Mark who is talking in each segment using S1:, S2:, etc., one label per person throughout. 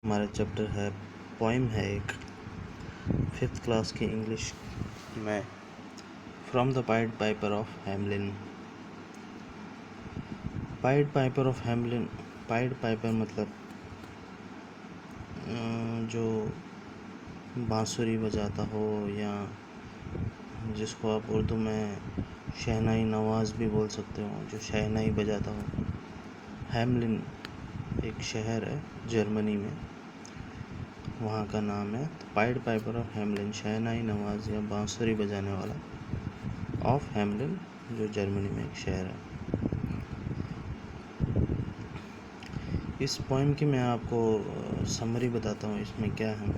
S1: हमारा चैप्टर है पोइम है एक 5th क्लास की इंग्लिश में from the pied Piper of Hamelin. Pied Piper of Hamelin, pied Piper मतलब जो बांसुरी बजाता हो या जिसको आप उर्दू में शहनाई नवाज़ भी बोल सकते हो, जो शहनाई बजाता हो। हैमलिन एक शहर है जर्मनी में, वहाँ का नाम है पाइड पाइपर ऑफ हैमलिन, शहनाई नवाज़ या बांसुरी बजाने वाला ऑफ हैमलिन, जो जर्मनी में एक शहर है। इस पोइम की मैं आपको समरी बताता हूँ, इसमें क्या है।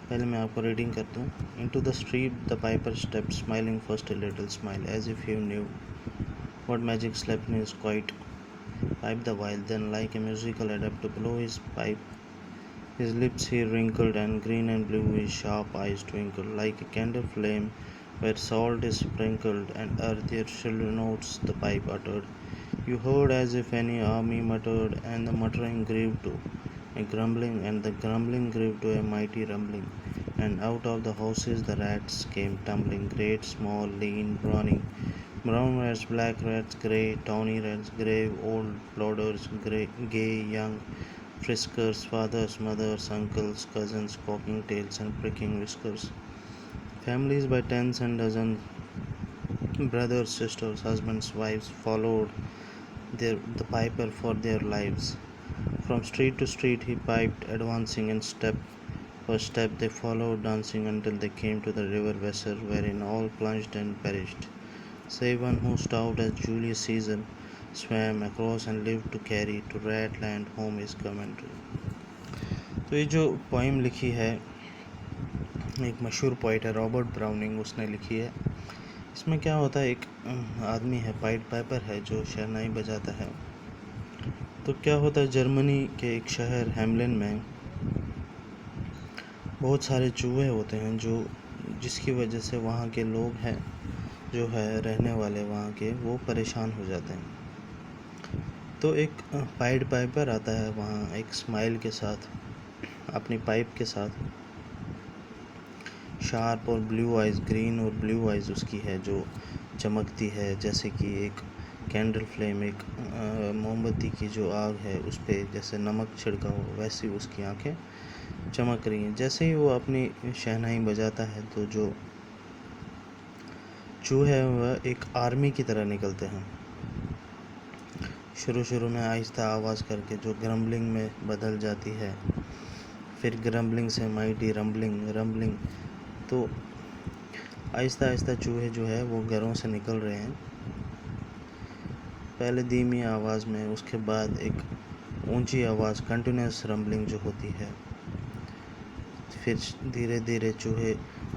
S1: पहले मैं आपको रीडिंग करता हूँ। Into the street the Piper step smiling first a little smile as if he knew what magic slept in his quiet pipe the while, then like a musical adapt to blow his pipe. His lips he wrinkled, and green and blue his sharp eyes twinkled, like a candle flame where salt is sprinkled, and earthier shrill notes the pipe uttered. You heard as if any army muttered, and the muttering grew to a grumbling, and the grumbling grew to a mighty rumbling. And out of the houses the rats came tumbling, great, small, lean, brawny, brown rats, black rats, grey, tawny rats, grave, old plodders, gay, young, friskers, fathers, mothers, uncles, cousins, cocking tails and pricking whiskers. Families by tens and dozens, brothers, sisters, husbands, wives, followed the piper for their lives. From street to street he piped, advancing, and step for step they followed, dancing, until they came to the river Weser, wherein all plunged and perished, save one who, stout as Julius Caesar, swam across and lived to carry to Ratland home his commentary. तो ये जो poem लिखी है, एक मशहूर poet है Robert browning, उसने लिखी है। इसमें क्या होता है, एक आदमी है पाइड पाइपर है जो शहनाई बजाता है। तो क्या होता है, जर्मनी के एक शहर हैमलिन में बहुत सारे चूहे होते हैं, जो जिसकी वजह से वहाँ के लोग हैं जो है रहने वाले वहाँ के, वो परेशान हो जाते हैं। तो एक पाइड पाइपर आता है वहाँ एक स्माइल के साथ, अपनी पाइप के साथ, शार्प और ब्लू आइज़, ग्रीन और ब्लू आइज़ उसकी है जो चमकती है, जैसे कि एक कैंडल फ्लेम, एक मोमबत्ती की जो आग है उस पर जैसे नमक छिड़का हो, वैसी उसकी आंखें चमक रही हैं। जैसे ही वो अपनी शहनाई बजाता है तो जो चूहे हैं वह एक आर्मी की तरह निकलते हैं। शुरू में आहिस्ता आवाज़ करके जो ग्रम्बलिंग में बदल जाती है, फिर ग्रम्बलिंग से माइटी रम्बलिंग। तो आहिस्ता चूहे जो है वो घरों से निकल रहे हैं, पहले धीमी आवाज़ में, उसके बाद एक ऊंची आवाज़ कंटिन्यूस रम्बलिंग जो होती है, फिर धीरे धीरे चूहे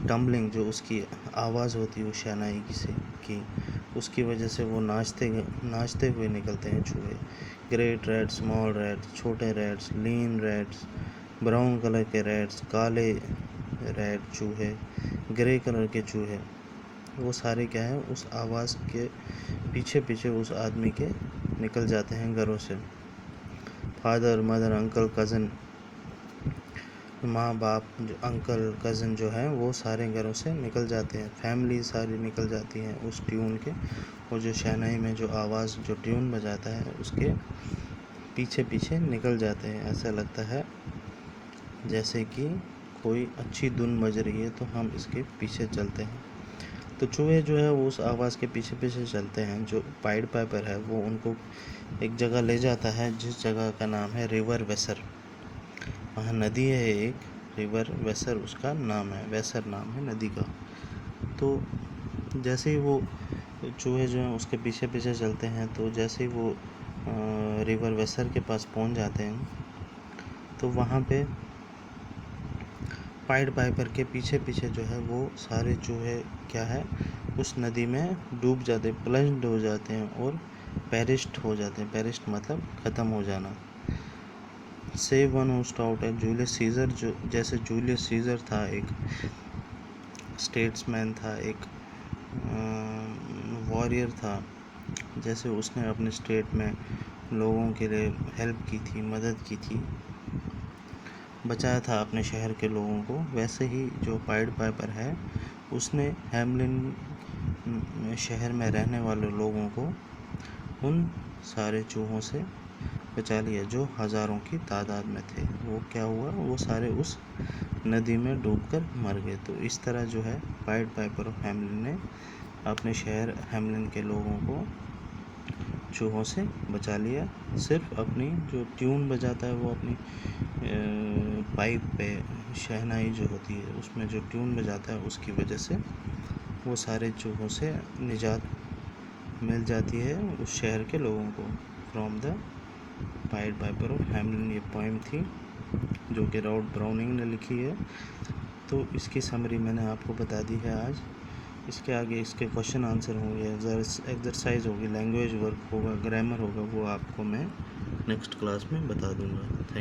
S1: टम्बलिंग, जो उसकी आवाज़ होती है वो शहनाई की उसकी वजह से वो नाचते हुए निकलते हैं चूहे। ग्रेट रैट्स, स्मॉल रैट्स, छोटे रैट्स, लीन रैट्स, ब्राउन कलर के रैट्स, काले रैट चूहे, ग्रे कलर के चूहे, वो सारे क्या है उस आवाज़ के पीछे उस आदमी के निकल जाते हैं घरों से। फादर, मदर, अंकल, कज़न, माँ बाप, जो अंकल कज़न जो है वो सारे घरों से निकल जाते हैं, फैमिली सारी निकल जाती हैं उस ट्यून के, और जो शहनाई में जो आवाज़ जो ट्यून बजाता है उसके पीछे निकल जाते हैं। ऐसा लगता है जैसे कि कोई अच्छी धुन बज रही है तो हम इसके पीछे चलते हैं। तो चूहे जो है वो उस आवाज़ के पीछे चलते हैं। जो पाइड पाइपर है वो उनको एक जगह ले जाता है, जिस जगह का नाम है रिवर वेसर। वहाँ नदी है एक, रिवर वेसर उसका नाम है, वेसर नाम है नदी का। तो जैसे ही वो चूहे जो हैं उसके पीछे चलते हैं, तो जैसे ही वो रिवर वेसर के पास पहुँच जाते हैं, तो वहाँ पे पाइड पाइपर के पीछे जो है वो सारे चूहे क्या है उस नदी में डूब जाते, प्लंज्ड हो जाते हैं और पेरिश्ड हो जाते हैं। पेरिश्ड मतलब ख़त्म हो जाना। सेव वन हू स्टाउट है जूलियस सीजर, जो जैसे जूलियस सीजर था, एक स्टेट्समैन था, एक वॉरियर था, जैसे उसने अपने स्टेट में लोगों के लिए हेल्प की थी, मदद की थी, बचाया था अपने शहर के लोगों को, वैसे ही जो पाइड पाइपर है उसने हैमलिन शहर में रहने वाले लोगों को उन सारे चूहों से बचा लिया जो हज़ारों की तादाद में थे। वो क्या हुआ, वो सारे उस नदी में डूबकर मर गए। तो इस तरह जो है पाइड पाइपर ऑफ हैमलिन ने अपने शहर हैमलिन के लोगों को चूहों से बचा लिया। सिर्फ अपनी जो ट्यून बजाता है वो अपनी पाइप पे शहनाई जो होती है उसमें जो ट्यून बजाता है उसकी वजह से वो सारे चूहों से निजात मिल जाती है उस शहर के लोगों को। From the pied Piper of Hamelin ये पोएम थी जो कि लॉर्ड ब्राउनिंग ने लिखी है। तो इसकी समरी मैंने आपको बता दी है आज। इसके आगे इसके क्वेश्चन आंसर होंगे, एक्सरसाइज होगी, लैंग्वेज वर्क होगा, ग्रामर होगा, वो आपको मैं नेक्स्ट क्लास में बता दूंगा।